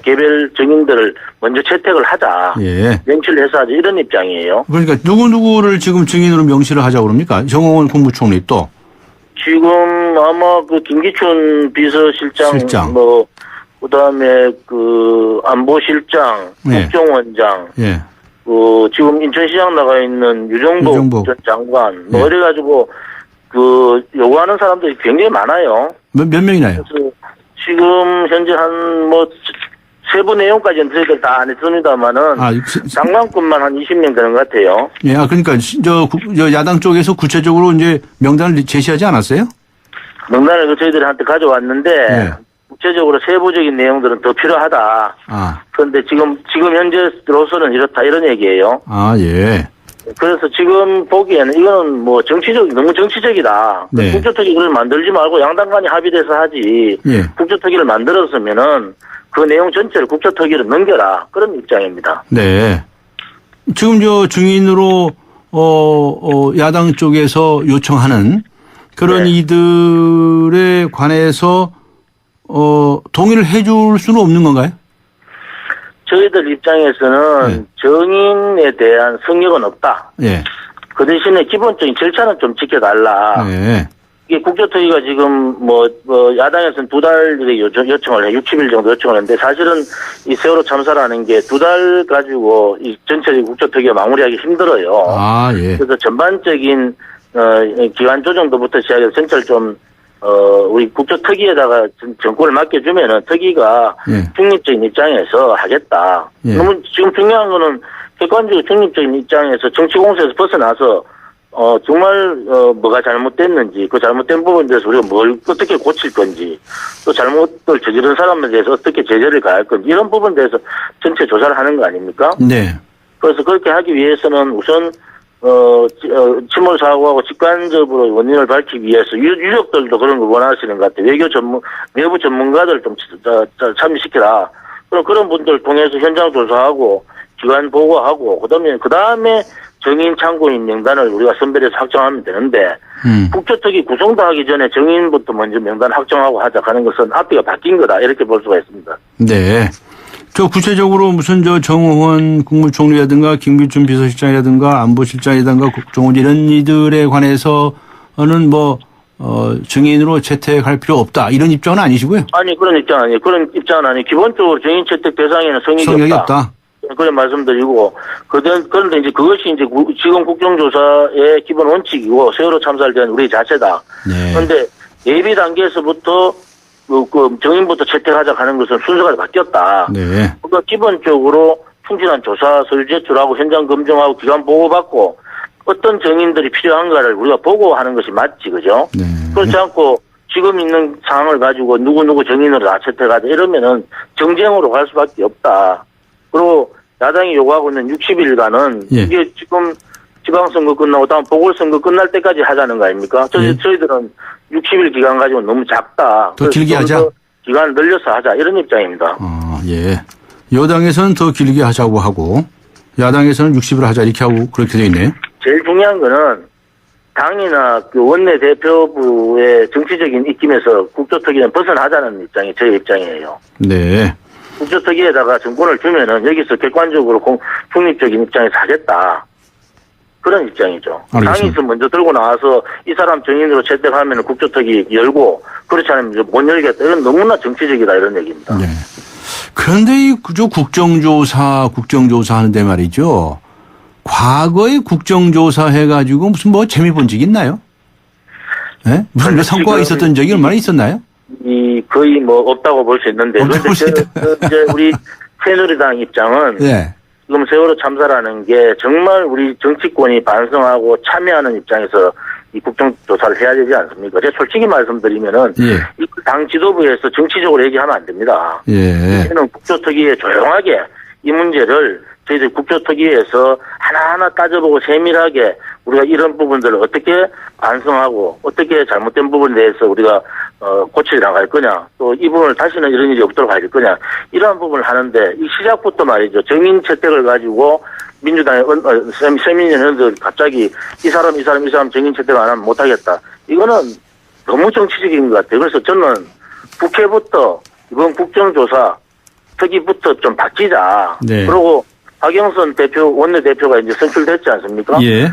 개별 정인들을 먼저 채택을 하자. 예. 명시를 해서 하자 이런 입장이에요. 그러니까 누구를 지금 증인으로 명시를 하자고 그럽니까? 정홍원 국무총리 또. 지금 아마 그 김기춘 비서실장 뭐 그다음에 그 안보실장, 예. 국정원장, 예. 지금 인천시장 나가 있는 유정복 전 장관 뭐 예. 이래가지고 그 요구하는 사람들이 굉장히 많아요. 몇 명이나요? 그래서 지금 현재 한 뭐 세부 내용까지는 저희들 다 안 했습니다만은 장관급만 한 20명 되는 것 같아요. 예, 그러니까 저 야당 쪽에서 구체적으로 이제 명단을 제시하지 않았어요? 명단을 저희들한테 가져왔는데 예. 구체적으로 세부적인 내용들은 더 필요하다. 그런데 지금 현재로서는 이렇다 이런 얘기예요. 예. 그래서 지금 보기에는 이거는 뭐 너무 정치적이다. 네. 국조특위를 만들지 말고 양당 간이 합의돼서 하지. 예. 국조특위를 만들었으면은 그 내용 전체를 국조특위로 넘겨라. 그런 입장입니다. 네. 지금 저 증인으로 야당 쪽에서 요청하는 그런 이들에 관해서 동의를 해줄 수는 없는 건가요? 저희들 입장에서는 정인에 대한 성역은 없다. 예. 그 대신에 기본적인 절차는 좀 지켜달라. 네. 이게 국조특위가 지금 야당에서는 2달 요청을 해, 60일 정도 요청을 했는데 사실은 이 세월호 참사라는 게 2달 가지고 이 전체적인 국조특위가 마무리하기 힘들어요. 예. 그래서 전반적인 기간 조정도부터 시작해서 전체를 좀 우리 국조특위에다가 정권을 맡겨주면은 특위가 중립적인 입장에서 하겠다. 너무 지금 중요한 거는 객관적으로 중립적인 입장에서 정치 공세에서 벗어나서 정말 뭐가 잘못됐는지 그 잘못된 부분에 대해서 우리가 뭘 어떻게 고칠 건지 또 잘못을 저지른 사람에 대해서 어떻게 제재를 가할 건지 이런 부분에 대해서 전체 조사를 하는 거 아닙니까? 네. 그래서 그렇게 하기 위해서는 우선 침몰 사고하고 직관적으로 원인을 밝히기 위해서 유족들도 그런 걸 원하시는 것 같아요. 외부 전문가들 좀 참여시켜라. 그럼 그런 분들 통해서 현장 조사하고 기관 보고하고 그다음에 정인 참고인 명단을 우리가 선별해서 확정하면 되는데 국조특위 구성도 하기 전에 정인부터 먼저 명단 확정하고 하자 하는 것은 앞뒤가 바뀐 거다 이렇게 볼 수가 있습니다. 네. 저 구체적으로 무슨 정홍원 국무총리라든가 김기춘 비서실장이라든가 안보실장이라든가 국정원 이런 이들에 관해서는 증인으로 채택할 필요 없다 이런 입장은 아니시고요? 아니 그런 입장은 아니에요. 그런 입장은 아니에요. 기본적으로 정인 채택 대상에는 성역이 없다. 그런 말씀드리고 그런데 이제 그것이 이제 지금 국정조사의 기본 원칙이고 세월호 참사를 대한 우리 자세다. 그런데 예비 단계에서부터 그 정인부터 채택하자 하는 것은 순서가 바뀌었다. 그러니까 기본적으로 충실한 조사 서류 제출하고 현장 검증하고 기관 보고받고 어떤 정인들이 필요한가를 우리가 보고 하는 것이 맞지, 그죠? 그렇지 않고 지금 있는 상황을 가지고 누구 정인으로 다 채택하자 이러면은 정쟁으로 갈 수밖에 없다. 그리고 야당이 요구하고 있는 60일간은 예. 이게 지금 지방선거 끝나고 다음 보궐선거 끝날 때까지 하자는 거 아닙니까? 저희들은 60일 기간 가지고 너무 작다. 더 길게 하자? 더 기간을 늘려서 하자 이런 입장입니다. 예. 여당에서는 더 길게 하자고 하고 야당에서는 60일 하자 이렇게 하고 그렇게 돼 있네요. 제일 중요한 거는 당이나 그 원내대표부의 정치적인 입김에서 국조특위는 벗어나자는 입장이 저희 입장이에요. 네. 국조특위에다가 정권을 주면은 여기서 객관적으로 중립적인 입장에서 하겠다. 그런 입장이죠. 알겠습니다. 당에서 먼저 들고 나와서 이 사람 정인으로 채택하면 국조특위 열고 그렇지 않으면 이제 못 열겠다. 이건 너무나 정치적이다 이런 얘기입니다. 네. 그런데 이 그저 국정조사 하는데 말이죠. 과거에 국정조사 해가지고 무슨 뭐 재미 본 적 있나요? 네? 무슨 뭐 성과가 있었던 적이 얼마나 있었나요? 거의 뭐 없다고 볼 수 있는데 그런데 이제 우리 새누리당 입장은 네. 지금 세월호 참사라는 게 정말 우리 정치권이 반성하고 참여하는 입장에서 이 국정조사를 해야 되지 않습니까? 제가 솔직히 말씀드리면은 이 당 지도부에서 정치적으로 얘기하면 안 됩니다. 이제는 국조특위에 조용하게 이 문제를 저희들 국조특위에서 하나하나 따져보고 세밀하게 우리가 이런 부분들을 어떻게 반성하고 어떻게 잘못된 부분에 대해서 우리가 고쳐 나갈 거냐 또 이 부분을 다시는 이런 일이 없도록 할 거냐 이러한 부분을 하는데 이 시작부터 말이죠. 정인 채택을 가지고 민주당의 세민연 의원들 갑자기 이 사람 정인 채택 안 하면 못하겠다. 이거는 너무 정치적인 것 같아요. 그래서 저는 국회부터 이번 국정조사 특위부터 좀 바뀌자. 네. 그리고 박영선 원내대표가 이제 선출됐지 않습니까? 예.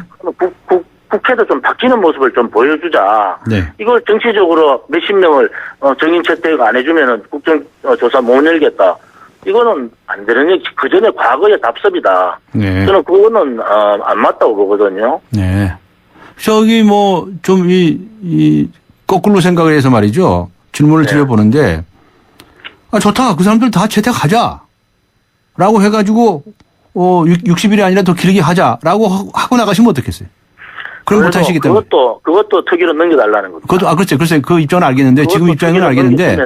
국회도 좀 바뀌는 모습을 좀 보여주자. 네. 이걸 정치적으로 몇십 명을 정인 채택 안 해주면은 국정조사 못 열겠다. 이거는 안 되는 얘기. 그 전에 과거의 답습이다. 네. 저는 그거는 안 맞다고 보거든요. 네. 저기 뭐 좀 이 거꾸로 생각을 해서 말이죠. 질문을 드려보는데 좋다. 그 사람들 다 채택하자. 라고 해가지고 60일이 아니라 더 길게 하자라고 하고 나가시면 어떻겠어요? 그럼 못 하시기 때문에. 그것도 특위로 넘겨달라는 거죠. 그것도, 그렇죠. 글쎄, 그 입장은 알겠는데, 지금 입장은 알겠는데.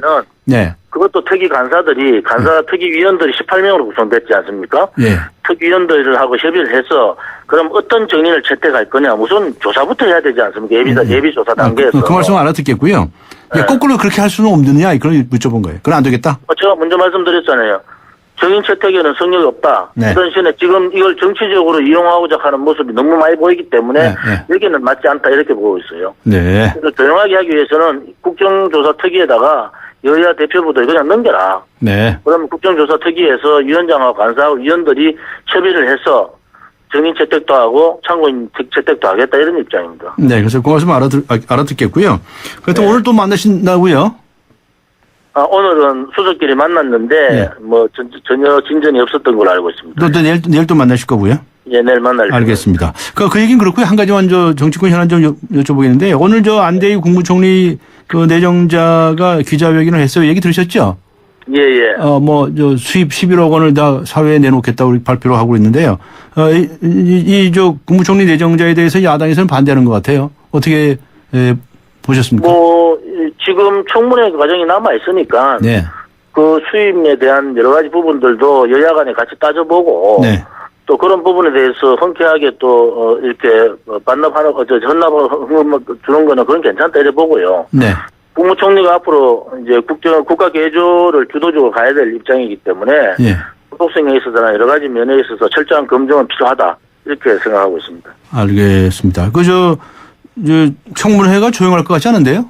네. 그것도 특위 특위위원들이 18명으로 구성됐지 않습니까? 예. 특위위원들을 하고 협의를 해서, 그럼 어떤 정인을 채택할 거냐, 우선 조사부터 해야 되지 않습니까? 예비조사 단계에서. 그 말씀 알아듣겠고요. 네. 거꾸로 그렇게 할 수는 없느냐, 그런 여쭤본 거예요. 그건 안 되겠다? 제가 먼저 말씀드렸잖아요. 정인 채택에는 성역이 없다. 네. 그 대신에 지금 이걸 정치적으로 이용하고자 하는 모습이 너무 많이 보이기 때문에 여기는 맞지 않다 이렇게 보고 있어요. 네. 그래서 조용하게 하기 위해서는 국정조사 특위에다가 여야 대표부들 그냥 넘겨라. 네. 그러면 국정조사 특위에서 위원장하고 간사하고 위원들이 협의를 해서 정인 채택도 하고 참고인 채택도 하겠다 이런 입장입니다. 네. 그래서 그 말씀 알아듣겠고요. 그래도 오늘 또 만나신다고요? 오늘은 수석끼리 만났는데 뭐 전혀 진전이 없었던 걸로 알고 있습니다. 또 내일 또 만나실 거고요? 예, 내일 만날 거예요. 알겠습니다. 그 얘기는 그렇고요. 한 가지만 정치권 현안 좀 여쭤보겠는데 오늘 안대희 국무총리 그 내정자가 기자회견을 했어요. 얘기 들으셨죠? 예. 수입 11억 원을 다 사회에 내놓겠다고 발표를 하고 있는데요. 국무총리 내정자에 대해서 야당에서는 반대하는 것 같아요. 어떻게 보셨습니까? 지금 청문회 과정이 남아 있으니까 그 수입에 대한 여러 가지 부분들도 여야 간에 같이 따져보고 또 그런 부분에 대해서 흔쾌하게 또 이렇게 반납하는 전납을 주는 거는 그건 괜찮다 이래 보고요. 국무총리가 앞으로 이제 국가 개조를 주도적으로 가야 될 입장이기 때문에 도덕성에 있어서나 여러 가지 면에 있어서 철저한 검증은 필요하다 이렇게 생각하고 있습니다. 알겠습니다. 청문회가 조용할 것 같지 않은데요?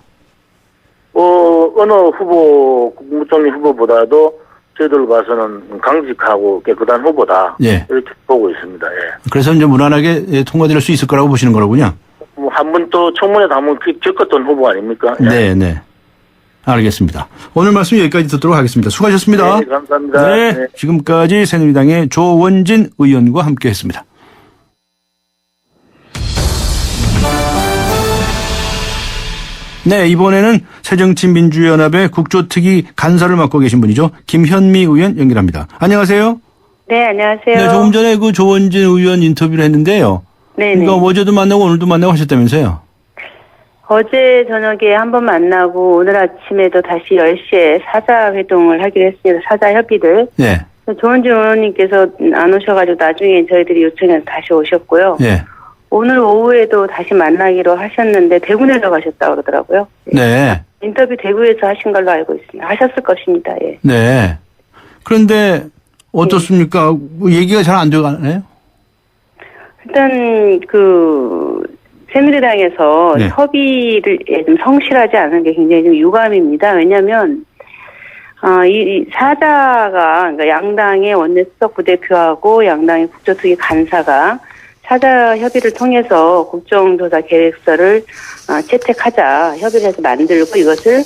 어느 국무총리 후보보다도 저희들 봐서는 강직하고 깨끗한 후보다. 이렇게 보고 있습니다. 그래서 이제 무난하게 통과될 수 있을 거라고 보시는 거로군요. 한 번 또 청문회도 한번 겪었던 후보 아닙니까? 네. 알겠습니다. 오늘 말씀 여기까지 듣도록 하겠습니다. 수고하셨습니다. 네, 감사합니다. 지금까지 새누리당의 조원진 의원과 함께했습니다. 네, 이번에는 새정치민주연합의 국조특위 간사를 맡고 계신 분이죠. 김현미 의원 연결합니다. 안녕하세요. 네, 안녕하세요. 네, 조금 전에 그 조원진 의원 인터뷰를 했는데요. 네. 그러니까 어제도 만나고 오늘도 만나고 하셨다면서요? 어제 저녁에 한번 만나고 오늘 아침에도 다시 10시에 사자 회동을 하기로 했습니다. 사자 협의를. 예. 조은진 의원님께서 안 오셔가지고 나중에 저희들이 요청해서 다시 오셨고요. 예. 오늘 오후에도 다시 만나기로 하셨는데 대구 내려가셨다고 그러더라고요. 네. 인터뷰 대구에서 하신 걸로 알고 있습니다. 하셨을 것입니다. 예. 네. 그런데 어떻습니까? 얘기가 잘 안 돼가네요. 일단 새누리당에서 네. 협의를 좀 성실하지 않은 게 굉장히 좀 유감입니다. 왜냐하면 이 사자가 그러니까 양당의 원내수석 부대표하고 양당의 국조특위 간사가 사자 협의를 통해서 국정조사 계획서를 채택하자 협의를 해서 만들고 이것을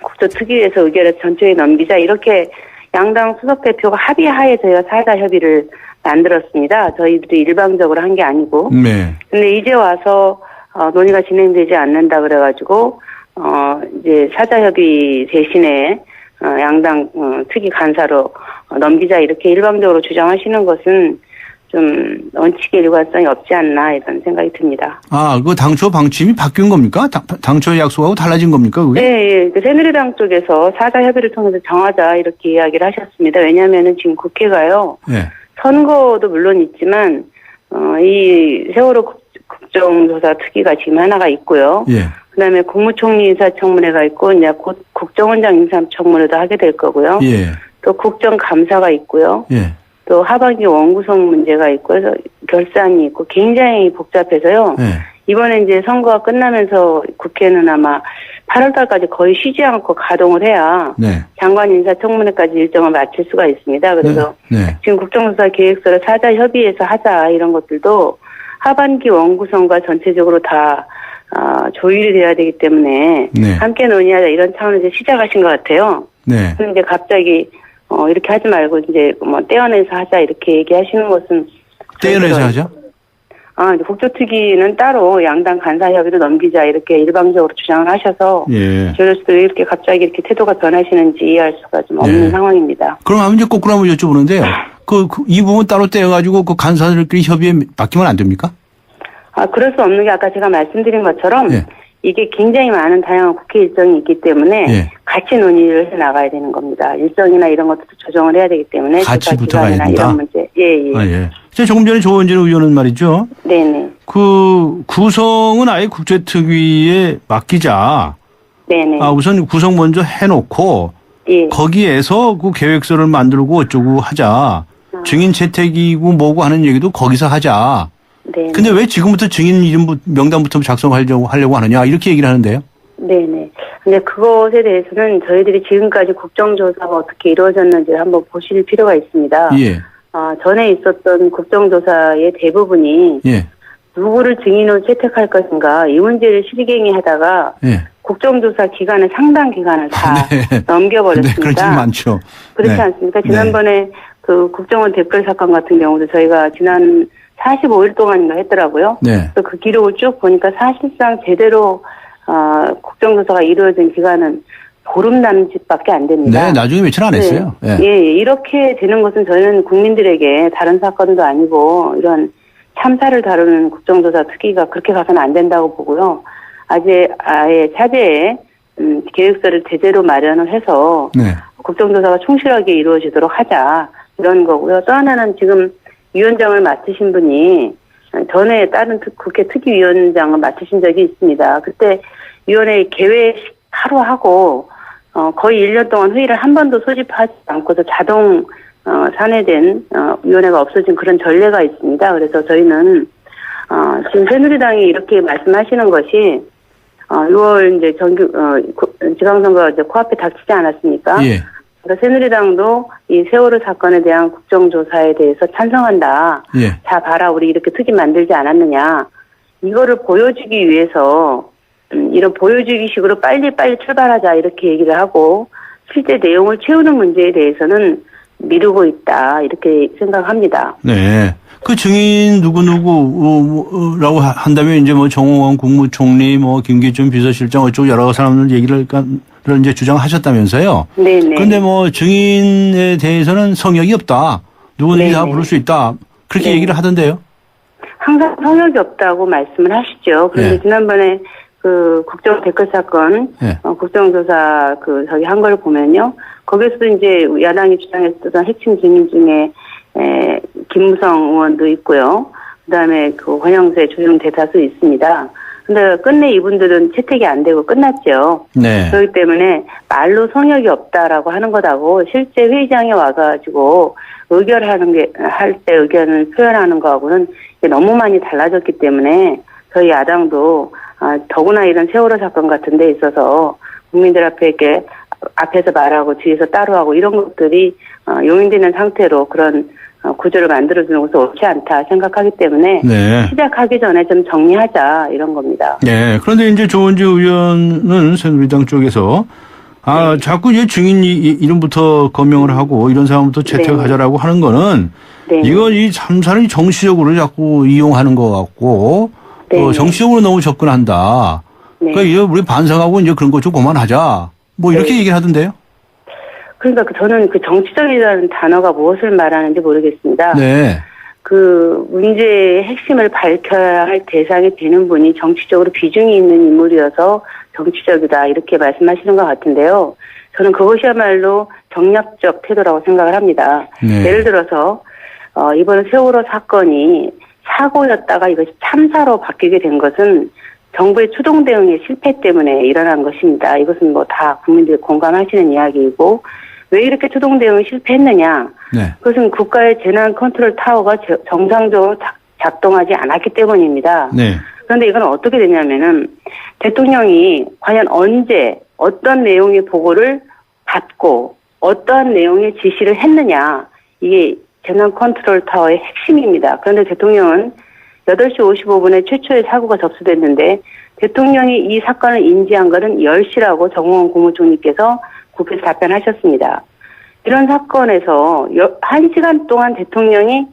국조특위에서 의결해서 전체에 넘기자 이렇게 양당 수석 대표가 합의하에 저희가 사자 협의를 만들었습니다. 저희들이 일방적으로 한 게 아니고. 네. 근데 이제 와서 논의가 진행되지 않는다 그래가지고 이제 사자 협의 대신에 양당 특위 간사로 넘기자 이렇게 일방적으로 주장하시는 것은 좀 원칙의 일관성이 없지 않나 이런 생각이 듭니다. 그 당초 방침이 바뀐 겁니까? 당초의 약속하고 달라진 겁니까? 그게? 네, 새누리당 쪽에서 사자 협의를 통해서 정하자 이렇게 이야기를 하셨습니다. 왜냐하면은 지금 국회가요. 네. 선거도 물론 있지만 이 세월호 국정조사 특위가 지금 하나가 있고요. 예. 그다음에 국무총리 인사청문회가 있고 이제 곧 국정원장 인사청문회도 하게 될 거고요. 예. 또 국정감사가 있고요. 예. 또 하반기 원구성 문제가 있고 해서 결산이 있고 굉장히 복잡해서요. 예. 이번에 이제 선거가 끝나면서 국회는 아마 8월 달까지 거의 쉬지 않고 가동을 해야 네. 장관 인사청문회까지 일정을 마칠 수가 있습니다. 그래서 네. 지금 국정조사 계획서를 사자 협의해서 하자 이런 것들도 하반기 원구성과 전체적으로 다 조율이 돼야 되기 때문에 네. 함께 논의하자 이런 차원에서 시작하신 것 같아요. 네. 그런데 갑자기 이렇게 하지 말고 이제 뭐 떼어내서 하자 이렇게 얘기하시는 것은 떼어내서 하죠? 이제 국조특위는 따로 양당 간사 협의로 넘기자 이렇게 일방적으로 주장을 하셔서 예. 저로서도 이렇게 갑자기 이렇게 태도가 변하시는지 이해할 수가 좀 없는 예. 상황입니다. 그럼 이제 거꾸로 한번 여쭤보는데요. 이 부분 따로 떼어가지고 그 간사들끼리 협의에 맡기면 안 됩니까? 그럴 수 없는 게 아까 제가 말씀드린 것처럼 예. 이게 굉장히 많은 다양한 국회 일정이 있기 때문에 예. 같이 논의를 해 나가야 되는 겁니다. 일정이나 이런 것도 조정을 해야 되기 때문에 같이 붙어가야 된다. 이런 문제. 예. 예. 조금 전에 조원진 의원은 말이죠. 네네. 구성은 아예 국제특위에 맡기자. 네네. 우선 구성 먼저 해놓고 예. 거기에서 그 계획서를 만들고 어쩌고 하자. 증인 채택이고 뭐고 하는 얘기도 거기서 하자. 네. 근데 왜 지금부터 증인 이름 명단부터 작성하려고 하느냐 이렇게 얘기를 하는데요. 네네. 근데 그것에 대해서는 저희들이 지금까지 국정조사가 어떻게 이루어졌는지를 한번 보실 필요가 있습니다. 예. 전에 있었던 국정조사의 대부분이 예. 누구를 증인으로 채택할 것인가 이 문제를 실갱이하다가 예. 국정조사 기간의 상당 기간을 다 네. 넘겨버렸습니다. 네, 그런 일 많죠. 그렇지 네. 않습니까? 지난번에 그 국정원 댓글 사건 같은 경우도 저희가 지난 45일 동안인가 했더라고요. 네. 그래서 그 기록을 쭉 보니까 사실상 제대로 국정조사가 이루어진 기간은 보름 남짓밖에 안 됩니다. 네, 나중에 며칠 안 했어요. 네. 예. 예, 이렇게 되는 것은 저희는 국민들에게 다른 사건도 아니고 이런 참사를 다루는 국정조사 특위가 그렇게 가서는 안 된다고 보고요. 아예 차제에 계획서를 제대로 마련을 해서 네. 국정조사가 충실하게 이루어지도록 하자 이런 거고요. 또 하나는 지금 위원장을 맡으신 분이 전에 다른 국회 특위위원장을 맡으신 적이 있습니다. 그때 위원회 개회 하루 하고 거의 1년 동안 회의를 한 번도 소집하지 않고서 자동 산회된 위원회가 없어진 그런 전례가 있습니다. 그래서 저희는 지금 새누리당이 이렇게 말씀하시는 것이 6월 이제 지방선거가 이제 코앞에 닥치지 않았습니까? 예. 그래서 새누리당도 이 세월호 사건에 대한 국정조사에 대해서 찬성한다. 예. 자 봐라 우리 이렇게 특위 만들지 않았느냐. 이거를 보여주기 위해서 이런 보여주기식으로 빨리 출발하자 이렇게 얘기를 하고 실제 내용을 채우는 문제에 대해서는 미루고 있다 이렇게 생각합니다. 네. 그 증인 누구라고 한다면 이제 뭐 정홍원 국무총리 뭐 김기춘 비서실장 어쩌고 여러 사람들 얘기를 이제 주장하셨다면서요. 네네. 그런데 뭐 증인에 대해서는 성역이 없다. 누구든지 다 네네. 부를 수 있다. 그렇게 네. 얘기를 하던데요. 항상 성역이 없다고 말씀을 하시죠. 그런데 예. 지난번에 그 국정 댓글 사건, 예. 국정조사 한 걸 보면요. 거기서도 이제 야당이 주장했던 핵심 증인 중에 김무성 의원도 있고요. 그다음에 그 권영세 조정 대다수 있습니다. 근데 끝내 이분들은 채택이 안 되고 끝났죠. 네. 그렇기 때문에 말로 성역이 없다라고 하는 것하고 실제 회의장에 와가지고 할 때 의견을 표현하는 거하고는 너무 많이 달라졌기 때문에 저희 야당도 더구나 이런 세월호 사건 같은 데 있어서 국민들 앞에 이렇게 앞에서 말하고 뒤에서 따로 하고 이런 것들이 용인되는 상태로 그런 구조를 만들어주는 것은 옳지 않다 생각하기 때문에 네. 시작하기 전에 좀 정리하자 이런 겁니다. 네. 그런데 이제 조은지 의원은 새누리당 쪽에서 자꾸 이제 증인 이름부터 거명을 하고 이런 사람부터 채택하자라고 하는 거는 이건 이 참사를 정치적으로 자꾸 이용하는 것 같고 정치적으로 너무 접근한다. 그러니까 이제 우리 반성하고 이제 그런 거 좀 그만하자. 뭐 이렇게 얘기를 하던데요. 그러니까 저는 그 정치적이라는 단어가 무엇을 말하는지 모르겠습니다. 네. 그 문제의 핵심을 밝혀야 할 대상이 되는 분이 정치적으로 비중이 있는 인물이어서 정치적이다 이렇게 말씀하시는 것 같은데요. 저는 그것이야말로 정략적 태도라고 생각을 합니다. 네. 예를 들어서 이번 세월호 사건이 사고였다가 이것이 참사로 바뀌게 된 것은 정부의 추동 대응의 실패 때문에 일어난 것입니다. 이것은 뭐 다 국민들이 공감하시는 이야기이고 왜 이렇게 추동 대응을 실패했느냐. 네. 그것은 국가의 재난 컨트롤 타워가 정상적으로 작동하지 않았기 때문입니다. 네. 그런데 이건 어떻게 되냐면은 대통령이 과연 언제 어떤 내용의 보고를 받고 어떠한 내용의 지시를 했느냐. 이게 재난 컨트롤 타워의 핵심입니다. 그런데 대통령은 8시 55분에 최초의 사고가 접수됐는데 대통령이 이 사건을 인지한 것은 10시라고 정홍원 국무총리께서 국회에서 답변하셨습니다. 이런 사건에서 1시간 동안 대통령이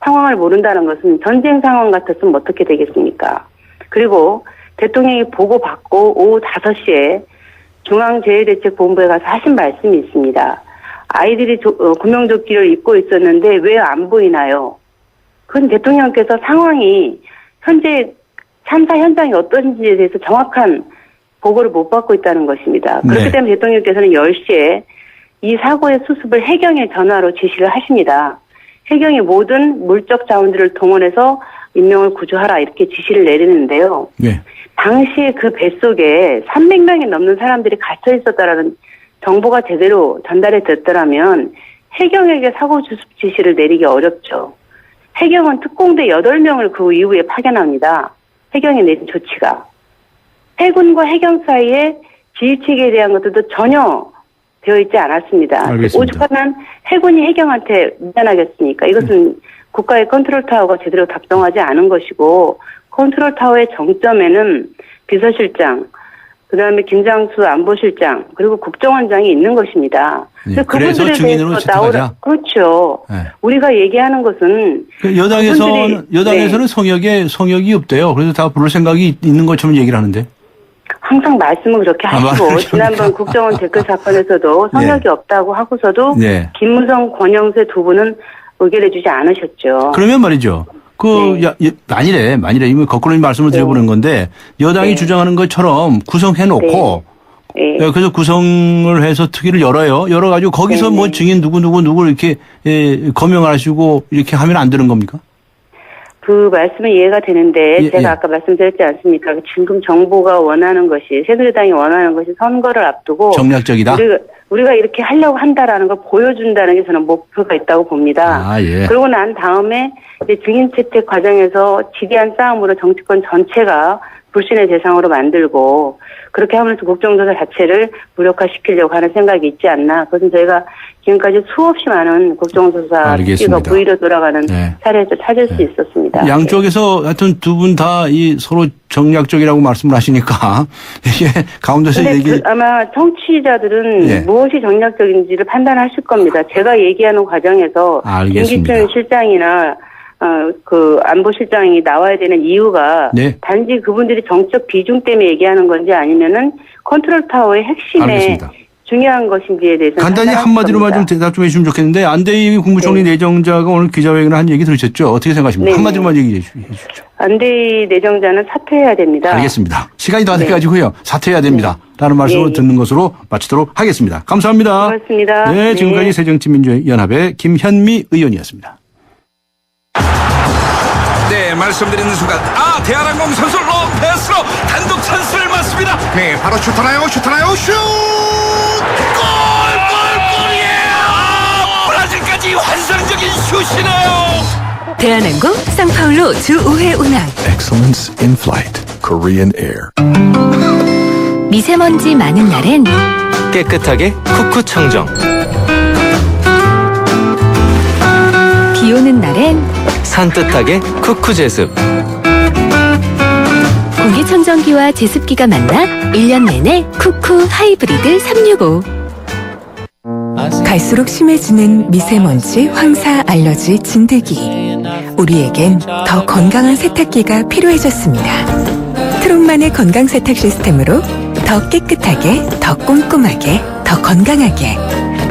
상황을 모른다는 것은 전쟁 상황 같았으면 어떻게 되겠습니까? 그리고 대통령이 보고받고 오후 5시에 중앙재해대책본부에 가서 하신 말씀이 있습니다. 아이들이 구명조끼를 입고 있었는데 왜 안 보이나요? 그건 대통령께서 상황이 현재 참사 현장이 어떤지에 대해서 정확한 보고를 못 받고 있다는 것입니다. 그렇기 때문에 대통령께서는 10시에 이 사고의 수습을 해경에 전화로 지시를 하십니다. 해경이 모든 물적 자원들을 동원해서 인명을 구조하라 이렇게 지시를 내리는데요. 네. 당시에 그 뱃속에 300명이 넘는 사람들이 갇혀 있었다라는 정보가 제대로 전달이 됐더라면 해경에게 사고 수습 지시를 내리기 어렵죠. 해경은 특공대 8명을 그 이후에 파견합니다. 해경이 내린 조치가. 해군과 해경 사이에 지휘체계에 대한 것들도 전혀 되어 있지 않았습니다. 알겠습니다. 오죽하면 해군이 해경한테 미안하겠습니까? 이것은 국가의 컨트롤 타워가 제대로 작동하지 않은 것이고 컨트롤 타워의 정점에는 비서실장, 그다음에 김장수 안보실장 그리고 국정원장이 있는 것입니다. 네. 그래서 증인으로 채택하자. 그렇죠. 네. 우리가 얘기하는 것은 여당에서는 성역이 없대요. 그래서 다 부를 생각이 있는 것처럼 얘기를 하는데. 항상 말씀은 그렇게 하시고 지난번 국정원 댓글 사건에서도 성역이 없다고 하고서도 김무성, 권영세 두 분은 의결해 주지 않으셨죠. 그러면 말이죠. 만일에 이거 거꾸로 말씀을 드려보는 건데 여당이 주장하는 것처럼 구성해놓고 그래서 구성을 해서 특위를 열어가지고 거기서 뭐 증인 누구 이렇게 거명하시고 이렇게 하면 안 되는 겁니까? 그 말씀은 이해가 되는데 제가 아까 말씀드렸지 않습니까? 지금 정부가 원하는 것이 새누리당이 원하는 것이 선거를 앞두고 정략적이다. 우리가 이렇게 하려고 한다라는 걸 보여준다는 게 저는 목표가 있다고 봅니다. 그러고 난 다음에 이제 증인 채택 과정에서 지대한 싸움으로 정치권 전체가 불신의 대상으로 만들고 그렇게 하면서 국정조사 자체를 무력화시키려고 하는 생각이 있지 않나. 그것은 저희가 지금까지 수없이 많은 국정조사 시기가 부위로 돌아가는 사례에서 찾을 수 있었습니다. 양쪽에서 하여튼 두 분 다 이 서로 정략적이라고 말씀을 하시니까 이게 가운데서 아마 청취자들은 무엇이 정략적인지를 판단하실 겁니다. 제가 얘기하는 과정에서 김기춘 실장이나 그 안보실장이 나와야 되는 이유가 단지 그분들이 정책 비중 때문에 얘기하는 건지 아니면은 컨트롤 타워의 핵심에 중요한 것인지에 대해서 간단히 한마디로만 좀 대답 좀 해주시면 좋겠는데 안대희 국무총리 내정자가 오늘 기자회견을 한 얘기 들으셨죠? 어떻게 생각하십니까? 한마디로만 얘기해 주시죠. 안대희 내정자는 사퇴해야 됩니다. 알겠습니다. 시간이 다 돼가지고요. 사퇴해야 됩니다. 라는 말씀을 듣는 것으로 마치도록 하겠습니다. 감사합니다. 고맙습니다. 네, 지금까지 새정치민주연합의 김현미 의원이었습니다. 네, 말씀드리는 순간 대한항공 선수 로페스로 단독 찬스를 맞습니다. 네, 바로 슈터나요 슛! 골이에요! 브라질까지 환상적인 슛이네요. 대한항공 상파울로 주 5회 운항. Excellence in flight. Korean Air. 미세먼지 많은 날엔 깨끗하게 쿠쿠 청정. 비 오는 날엔 산뜻하게 쿠쿠 제습. 공기청정기와 제습기가 만나 1년 내내 쿠쿠 하이브리드 365. 갈수록 심해지는 미세먼지, 황사, 알러지, 진드기. 우리에겐 더 건강한 세탁기가 필요해졌습니다. 트롯만의 건강 세탁 시스템으로 더 깨끗하게, 더 꼼꼼하게, 더 건강하게.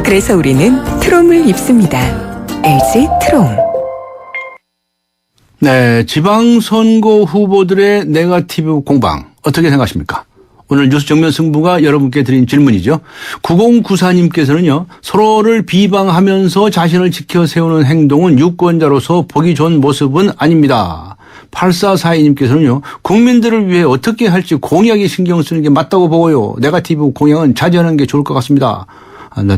그래서 우리는 트롬을 입습니다. LG 트롬. 네, 지방선거 후보들의 네거티브 공방 어떻게 생각하십니까? 오늘 뉴스 정면 승부가 여러분께 드린 질문이죠. 9094님께서는요. 서로를 비방하면서 자신을 지켜 세우는 행동은 유권자로서 보기 좋은 모습은 아닙니다. 8442님께서는요. 국민들을 위해 어떻게 할지 공약에 신경 쓰는 게 맞다고 보고요. 네거티브 공약은 자제하는 게 좋을 것 같습니다.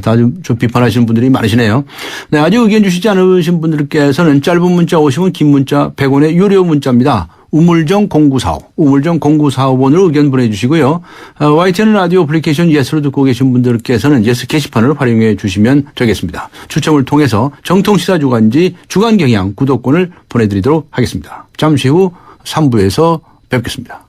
다 좀 비판하시는 분들이 많으시네요. 네, 아직 의견 주시지 않으신 분들께서는 짧은 문자 50원, 긴 문자 100원의 유료 문자입니다. 우물정 0945, 우물정 0945번으로 의견 보내주시고요. YTN 라디오 애플리케이션 예스로 듣고 계신 분들께서는 예스 게시판을 활용해 주시면 되겠습니다. 추첨을 통해서 정통시사주간지 주간경향 구독권을 보내드리도록 하겠습니다. 잠시 후 3부에서 뵙겠습니다.